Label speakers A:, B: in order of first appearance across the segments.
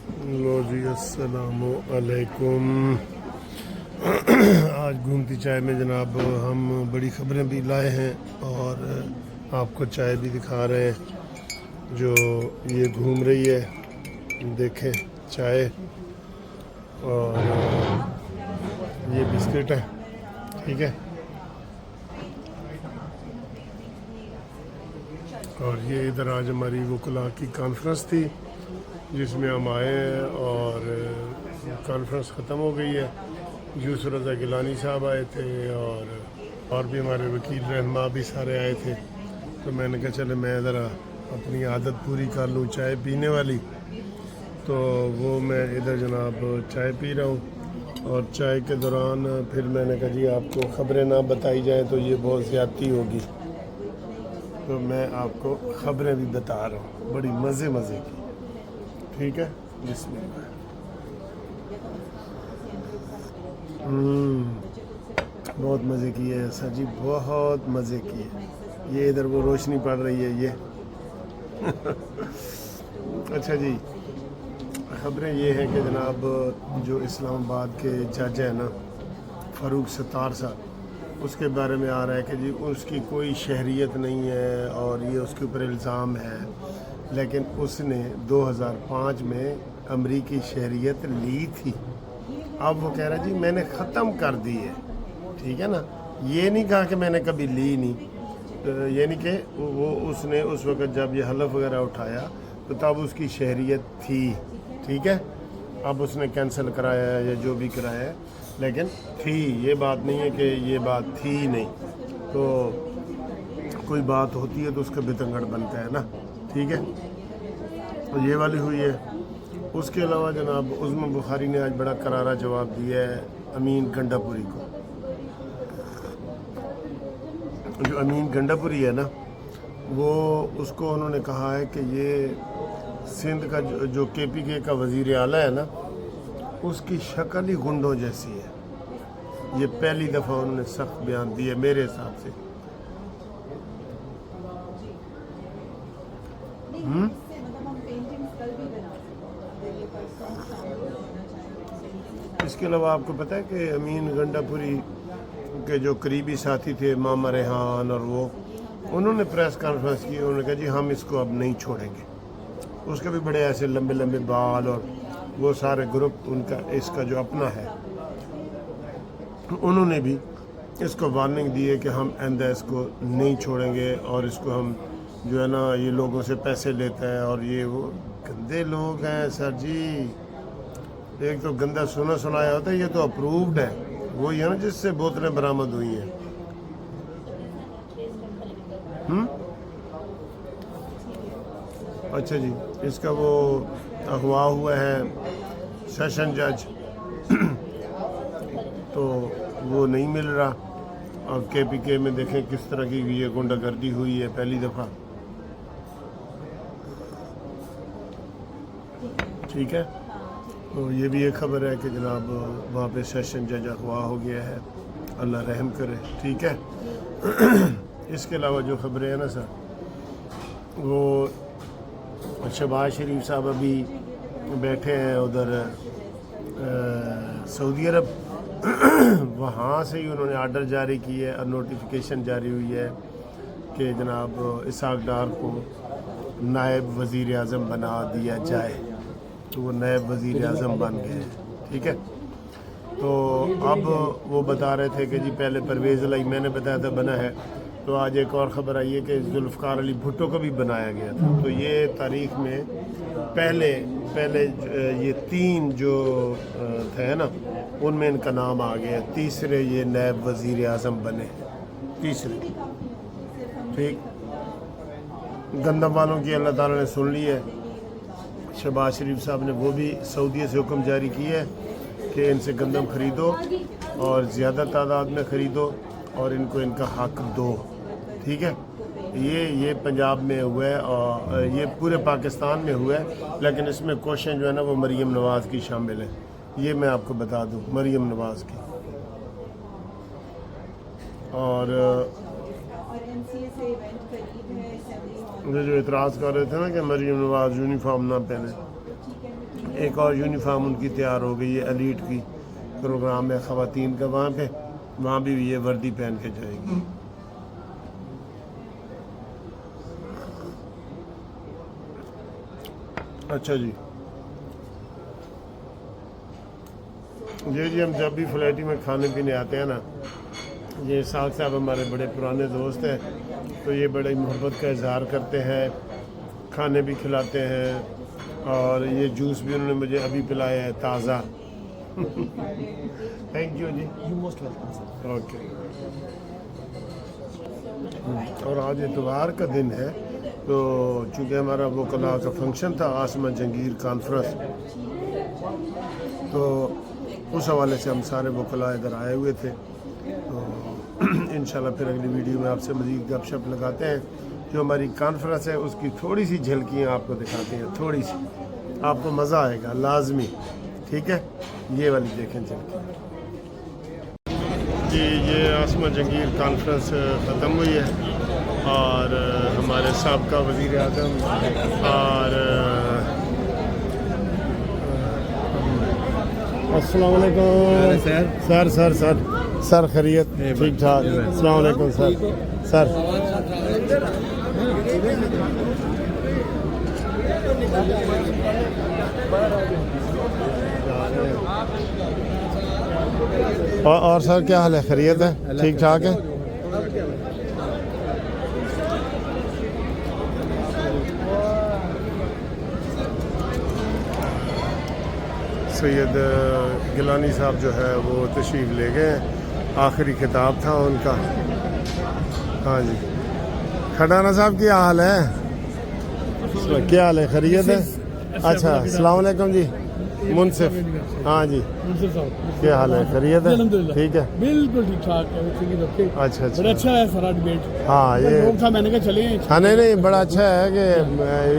A: لو جی السلام علیکم۔ آج گھومتی چائے میں جناب ہم بڑی خبریں بھی لائے ہیں اور آپ کو چائے بھی دکھا رہے ہیں جو یہ گھوم رہی ہے۔ دیکھیں چائے اور یہ بسکٹ ہے، ٹھیک ہے، اور یہ ادھر آج ہماری وکلاء کی کانفرنس تھی جس میں ہم آئے ہیں اور کانفرنس ختم ہو گئی ہے۔ یوسف رضا گیلانی صاحب آئے تھے اور بھی ہمارے وکیل رہنما بھی سارے آئے تھے، تو میں نے کہا چلے میں ذرا اپنی عادت پوری کر لوں چائے پینے والی، تو وہ میں ادھر جناب چائے پی رہا ہوں۔ اور چائے کے دوران پھر میں نے کہا جی آپ کو خبریں نہ بتائی جائیں تو یہ بہت زیادتی ہوگی، تو میں آپ کو خبریں بھی بتا رہا ہوں بڑی مزے کی، ٹھیک ہے، بسم اللہ۔ بہت مزے کی ہے سر جی، بہت مزے کی ہے۔ یہ ادھر وہ روشنی پڑ رہی ہے یہ اچھا جی، خبریں یہ ہیں کہ جناب جو اسلام آباد کے جج ہیں نا فاروق ستار صاحب، اس کے بارے میں آ رہا ہے کہ جی اس کی کوئی شہریت نہیں ہے اور یہ اس کے اوپر الزام ہے، لیکن اس نے 2005 میں امریکی شہریت لی تھی۔ اب وہ کہہ رہا ہے جی میں نے ختم کر دی ہے، ٹھیک ہے نا، یہ نہیں کہا کہ میں نے کبھی لی نہیں، یعنی کہ وہ اس نے اس وقت جب یہ حلف وغیرہ اٹھایا تو تب اس کی شہریت تھی، ٹھیک ہے، اب اس نے کینسل کرایا ہے یا جو بھی کرایا ہے، لیکن تھی، یہ بات نہیں ہے کہ یہ بات تھی نہیں، تو کوئی بات ہوتی ہے تو اس کا بتنگڑ بنتا ہے نا، ٹھیک ہے، تو یہ والی ہوئی ہے۔ اس کے علاوہ جناب عظمی بخاری نے آج بڑا کرارا جواب دیا ہے امین گنڈا پوری کو۔ جو امین گنڈا پوری ہے نا، وہ اس کو انہوں نے کہا ہے کہ یہ سندھ کا جو کے پی کے کا وزیر اعلیٰ ہے نا، اس کی شکل ہی گنڈوں جیسی ہے۔ یہ پہلی دفعہ انہوں نے سخت بیان دیا میرے حساب سے۔ اس کے علاوہ آپ کو پتہ ہے کہ امین گنڈا پوری کے جو قریبی ساتھی تھے ماما ریحان اور وہ، انہوں نے پریس کانفرنس کی، انہوں نے کہا جی ہم اس کو اب نہیں چھوڑیں گے۔ اس کے بھی بڑے ایسے لمبے بال اور وہ سارے گروپ ان کا اس کا جو اپنا ہے، انہوں نے بھی اس کو وارننگ دی ہے کہ ہم آئندہ اس کو نہیں چھوڑیں گے، اور اس کو ہم جو ہے نا یہ لوگوں سے پیسے لیتا ہے اور یہ وہ گندے لوگ ہیں سر جی۔ ایک تو گندا سنایا ہوتا ہے، یہ تو اپرووڈ ہے، وہی ہے نا جس سے بوتلیں برآمد ہوئی ہیں۔ اچھا جی، اس کا وہ اغوا ہوا ہے سیشن جج، تو وہ نہیں مل رہا، اور کے پی کے میں دیکھیں کس طرح کی یہ گنڈا گردی ہوئی ہے پہلی دفعہ، ٹھیک ہے، تو یہ بھی ایک خبر ہے کہ جناب وہاں پہ سیشن جج اغوا ہو گیا ہے، اللہ رحم کرے، ٹھیک ہے۔ اس کے علاوہ جو خبریں ہیں نا سر، وہ شہباز شریف صاحب ابھی بیٹھے ہیں ادھر سعودی عرب، وہاں سے ہی انہوں نے آرڈر جاری کی ہے اور نوٹیفیکیشن جاری ہوئی ہے کہ جناب اسحاق ڈار کو نائب وزیر اعظم بنا دیا جائے، تو وہ نائب وزیر اعظم بن گئے ہیں، ٹھیک ہے۔ تو اب وہ بتا رہے تھے کہ جی پہلے پرویز علائی میں نے بتایا تھا بنا ہے، تو آج ایک اور خبر آئی ہے کہ ذوالفقار علی بھٹو کو بھی بنایا گیا تھا، تو یہ تاریخ میں پہلے یہ 3 جو تھے نا ان میں ان کا نام آ گیا، تیسرے یہ نائب وزیر اعظم بنے، تیسرے، ٹھیک۔ گندم والوں کی اللہ تعالیٰ نے سن لی ہے، شہباز شریف صاحب نے وہ بھی سعودیہ سے حکم جاری کیا ہے کہ ان سے گندم خریدو اور زیادہ تعداد میں خریدو اور ان کو ان کا حق دو، ٹھیک ہے۔ یہ پنجاب میں ہوا ہے اور یہ پورے پاکستان میں ہوا ہے، لیکن اس میں کوششیں جو ہے نا وہ مریم نواز کی شامل ہے، یہ میں آپ کو بتا دوں، مریم نواز کی۔ اور جو اعتراض کر رہے تھے نا کہ مریم نواز یونیفارم نہ پہنے، ایک اور یونیفارم ان کی تیار ہو گئی ہے ایلیٹ کی پروگرام ہے خواتین کا وہاں پہ، وہاں بھی یہ وردی پہن کے جائے گی۔ اچھا جی جی ہم جب بھی فلیٹی میں کھانے پینے آتے ہیں نا، یہ اسحاق صاحب ہمارے بڑے پرانے دوست ہیں، تو یہ بڑے محبت کا اظہار کرتے ہیں، کھانے بھی کھلاتے ہیں، اور یہ جوس بھی انہوں نے مجھے ابھی پلایا ہے تازہ۔ تھینک یو جی، اوکے۔ اور آج اتوار کا دن ہے، تو چونکہ ہمارا وکلاء کا فنکشن تھا عاصمہ جہانگیر کانفرنس، تو اس حوالے سے ہم سارے وکلاء ادھر آئے ہوئے تھے، تو انشاءاللہ پھر اگلی ویڈیو میں آپ سے مزید گپ شپ لگاتے ہیں۔ جو ہماری کانفرنس ہے اس کی تھوڑی سی جھلکیاں آپ کو دکھاتے ہیں، تھوڑی سی، آپ کو مزہ آئے گا لازمی، ٹھیک ہے؟ یہ والی دیکھیں جھلکی جی۔ یہ عاصمہ جہانگیر کانفرنس ختم ہوئی ہے، اور ہمارے سابقہ وزیر اعظم اور السلام علیکم سر خیریت؟ ٹھیک ٹھاک، السلام علیکم سر اور سر کیا حال ہے؟ خیریت ہے؟ ٹھیک ٹھاک ہے؟ سید گیلانی صاحب جو ہے وہ تشریف لے گئے ہیں، آخری خطاب تھا ان کا۔ ہاں جی، کھڈانا صاحب کیا حال ہے؟ کیا حال ہے؟ خیریت ہے؟ اچھا، السلام علیکم جی منصف، ہاں جی کیا حال ہے؟ خیریت ہے؟ ٹھیک ہے،
B: بالکل ٹھیک ٹھاک ہے۔
A: اچھا
B: بڑا اچھا ہے سارا ڈیبیٹ،
A: ہاں یہ
B: لوگ تھا، میں نے کہا چلیں۔
A: ہاں نہیں بڑا اچھا ہے کہ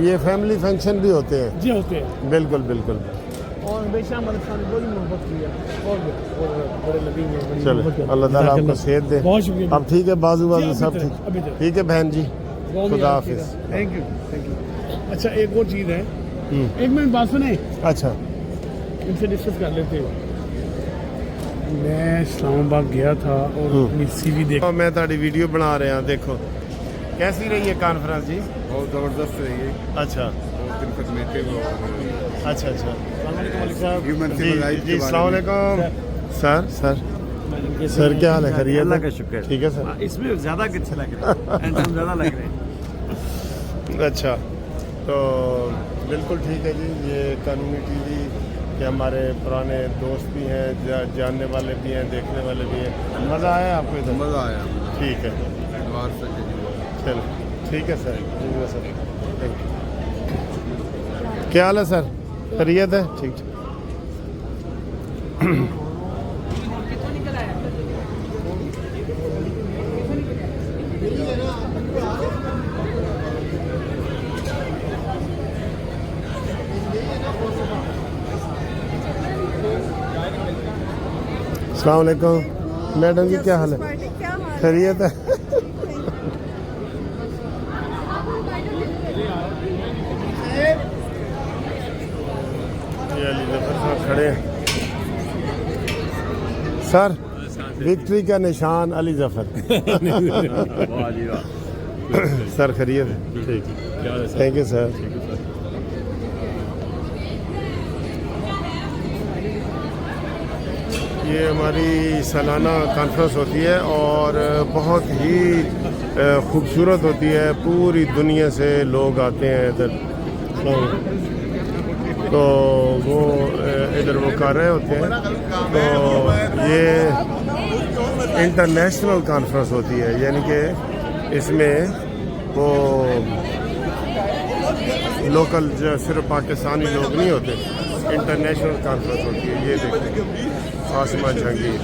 A: یہ فیملی فنکشن بھی ہوتے ہیں
B: جی، ہوتے ہیں
A: بالکل بالکل۔
B: اور ہمیشہ ہمارے ساتھ بڑی محبت کی ہے، اور بڑے لگے ہوئے ہیں۔
A: چلو اللہ تعالیٰ آپ کو صحت دے۔
B: بہت شکریہ۔
A: اب ٹھیک ہے، بازو بازو
B: جی،
A: سب ٹھیک ہے بہن جی، خدا حافظ۔
B: Thank you. اچھا ایک اور چیز ہے، ایک منٹ بات سنیں،
A: اچھا
B: ان سے ڈسکس کر لیتے ہو۔ میں اسلام آباد گیا تھا اور اپنی سی وی دیکھ،
A: میں تھوڑی ویڈیو بنا رہا ہوں، دیکھو کیسی رہی ہے کانفرنس جی؟
C: بہت زبردست رہی ہے،
A: اچھا
C: بہت انفارمیٹیو اور
A: اچھا
C: ہیومن
A: جی
C: سول رائٹ
A: جی
C: کے
A: السلام
C: بارے میں۔
A: علیکم سر کیا حال ہے؟ خیریت؟
D: اللہ کا شکر،
A: ٹھیک ہے سر۔
D: اس میں زیادہ اچھا لگ رہا ہے، ہینڈسم زیادہ لگ رہے ہیں۔
A: اچھا تو بالکل ٹھیک ہے جی، یہ قانونی ٹی وی کہ ہمارے پرانے دوست بھی ہیں، جاننے والے بھی ہیں، دیکھنے والے بھی ہیں۔ مزہ آیا آپ کو ادھر؟
C: مزہ آیا،
A: ٹھیک ہے،
C: اتوار سے
A: چلو ٹھیک ہے سر، سر تھینک یو۔ کیا حال ہے سر؟ خیریت ہے؟ ٹھیک ٹھیک۔ السلام علیکم میڈم جی، کیا حال ہے؟ خیریت ہے؟ یہ علی ظفر صاحب کھڑے ہیں سر، وکٹری کا نشان علی ظفر۔ سر خیریت ہے؟ ٹھیک، تھینک یو سر۔ یہ ہماری سالانہ کانفرنس ہوتی ہے اور بہت ہی خوبصورت ہوتی ہے، پوری دنیا سے لوگ آتے ہیں ادھر، تو وہ ادھر وہ کر رہے ہوتے ہیں، تو یہ انٹرنیشنل کانفرنس ہوتی ہے، یعنی کہ اس میں وہ لوکل صرف پاکستانی لوگ نہیں ہوتے، انٹرنیشنل کانفرنس ہوتی ہے۔ یہ دیکھیں عاصمہ جہانگیر،